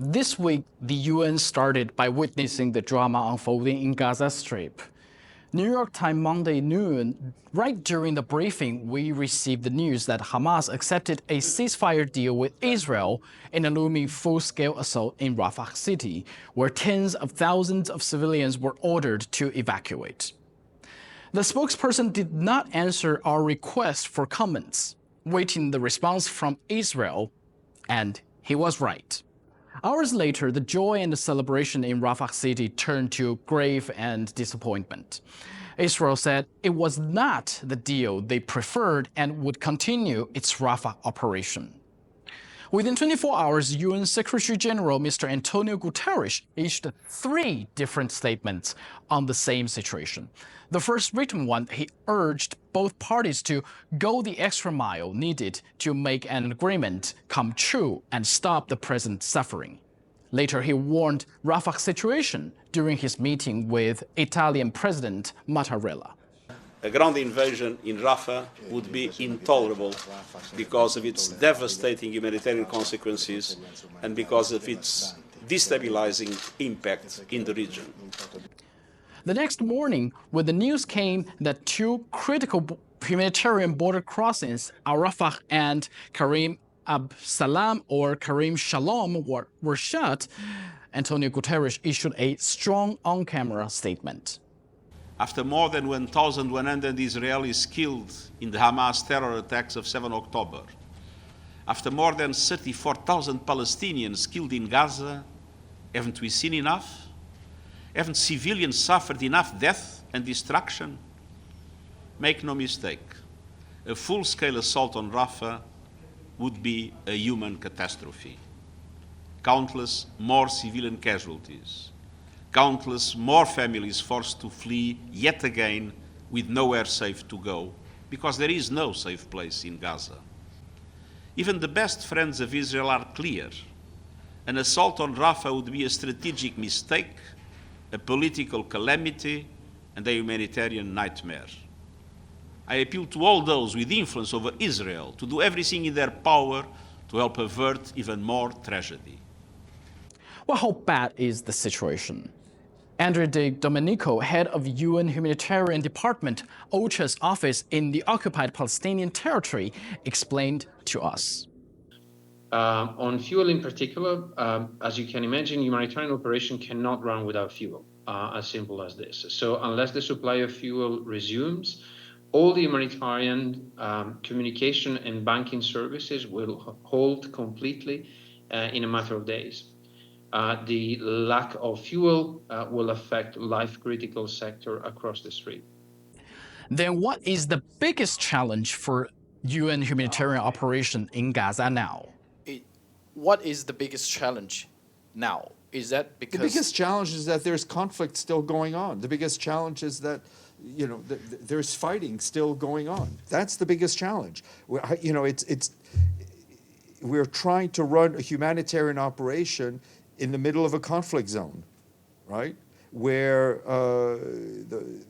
This week, the UN started by witnessing the drama unfolding in Gaza Strip. New York time Monday noon, right during the briefing, we received the news that Hamas accepted a ceasefire deal with Israel in a looming full-scale assault in Rafah city, where tens of thousands of civilians were ordered to evacuate. The spokesperson did not answer our request for comments, waiting the response from Israel, and he was right. Hours later, the joy and the celebration in Rafah city turned to grave and disappointment. Israel said it was not the deal they preferred and would continue its Rafah operation. Within 24 hours, UN Secretary General Mr. Antonio Guterres issued 3 different statements on the same situation. The first written one, he urged both parties to go the extra mile needed to make an agreement come true and stop the present suffering. Later, he warned Rafah situation during his meeting with Italian President Mattarella. A ground invasion in Rafah would be intolerable because of its devastating humanitarian consequences and because of its destabilizing impact in the region. The next morning, when the news came that 2 critical humanitarian border crossings, Al-Rafah and Karim Absalam or Karim Shalom were shut, Antonio Guterres issued a strong on-camera statement. After more than 1,100 Israelis killed in the Hamas terror attacks of 7 October, after more than 34,000 Palestinians killed in Gaza, haven't we seen enough? Haven't civilians suffered enough death and destruction? Make no mistake, a full-scale assault on Rafah would be a human catastrophe. Countless more civilian casualties, countless more families forced to flee yet again with nowhere safe to go, because there is no safe place in Gaza. Even the best friends of Israel are clear. An assault on Rafah would be a strategic mistake, a political calamity, and a humanitarian nightmare. I appeal to all those with influence over Israel to do everything in their power to help avert even more tragedy. Well, how bad is the situation? Andre De Domenico, head of UN Humanitarian Department, OCHA's office in the occupied Palestinian territory, explained to us. On fuel in particular, as you can imagine, humanitarian operation cannot run without fuel, as simple as this. So unless the supply of fuel resumes, all the humanitarian communication and banking services will halt completely in a matter of days. The lack of fuel will affect life-critical sector across the street. Then what is the biggest challenge for UN humanitarian operation in Gaza now? What is the biggest challenge now? Is that because... The biggest challenge is that there's conflict still going on. The biggest challenge is that, there's fighting still going on. That's the biggest challenge. We're trying to run a humanitarian operation in the middle of a conflict zone, right? Where the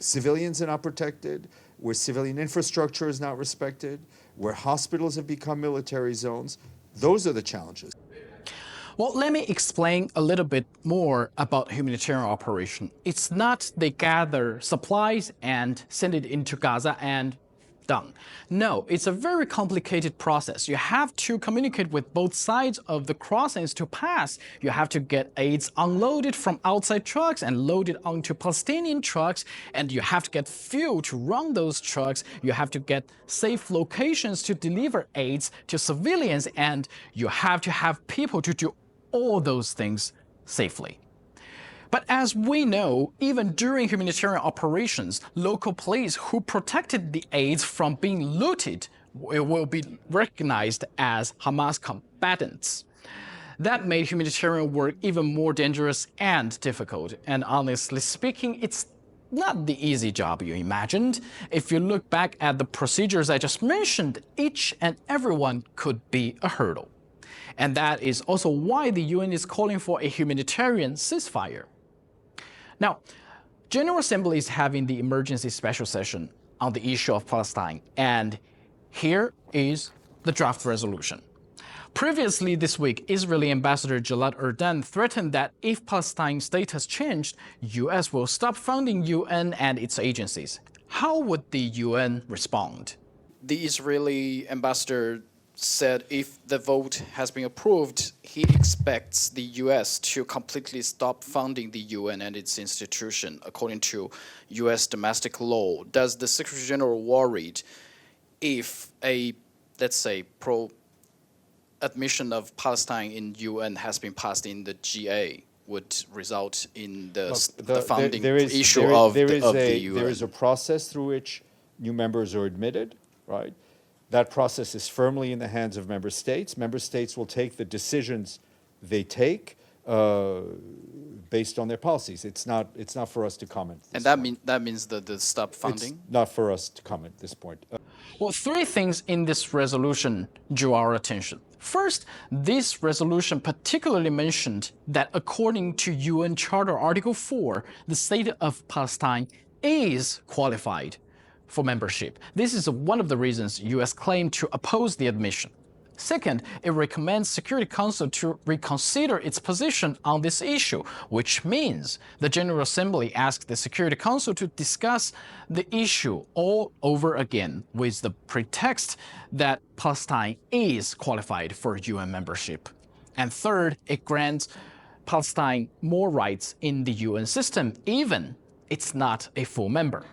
civilians are not protected, where civilian infrastructure is not respected, where hospitals have become military zones. Those are the challenges. Well, let me explain a little bit more about humanitarian operation. It's not they gather supplies and send it into Gaza and done. No, it's a very complicated process. You have to communicate with both sides of the crossings to pass. You have to get aids unloaded from outside trucks and loaded onto Palestinian trucks, and you have to get fuel to run those trucks. You have to get safe locations to deliver aids to civilians, and you have to have people to do all those things safely. But as we know, even during humanitarian operations, local police who protected the aids from being looted will be recognized as Hamas combatants. That made humanitarian work even more dangerous and difficult. And honestly speaking, it's not the easy job you imagined. If you look back at the procedures I just mentioned, each and every one could be a hurdle. And that is also why the UN is calling for a humanitarian ceasefire. Now, General Assembly is having the emergency special session on the issue of Palestine, and here is the draft resolution. Previously this week, Israeli Ambassador Gilad Erdan threatened that if Palestine's status changed, US will stop funding UN and its agencies. How would the UN respond? The Israeli ambassador said if the vote has been approved, he expects the US to completely stop funding the UN and its institution according to US domestic law. Does the Secretary General worried if a, let's say, admission of Palestine in UN has been passed in the GA would result in the funding issue of the UN? There is a process through which new members are admitted, right? That process is firmly in the hands of member states. Member states will take the decisions they take based on their policies. It's not for us to comment. And that means that the stop funding? It's not for us to comment at this point. Well, three things in this resolution drew our attention. First, this resolution particularly mentioned that according to UN Charter Article 4, the state of Palestine is qualified for membership. This is one of the reasons US claimed to oppose the admission. Second, it recommends Security Council to reconsider its position on this issue, which means the General Assembly asked the Security Council to discuss the issue all over again with the pretext that Palestine is qualified for UN membership. And third, it grants Palestine more rights in the UN system, even it's not a full member.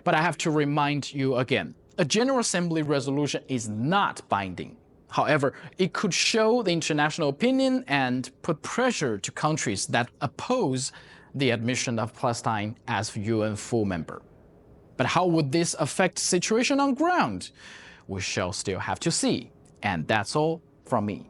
But I have to remind you again, a General Assembly resolution is not binding. However, it could show the international opinion and put pressure to countries that oppose the admission of Palestine as UN full member. But how would this affect the situation on ground? We shall still have to see. And that's all from me.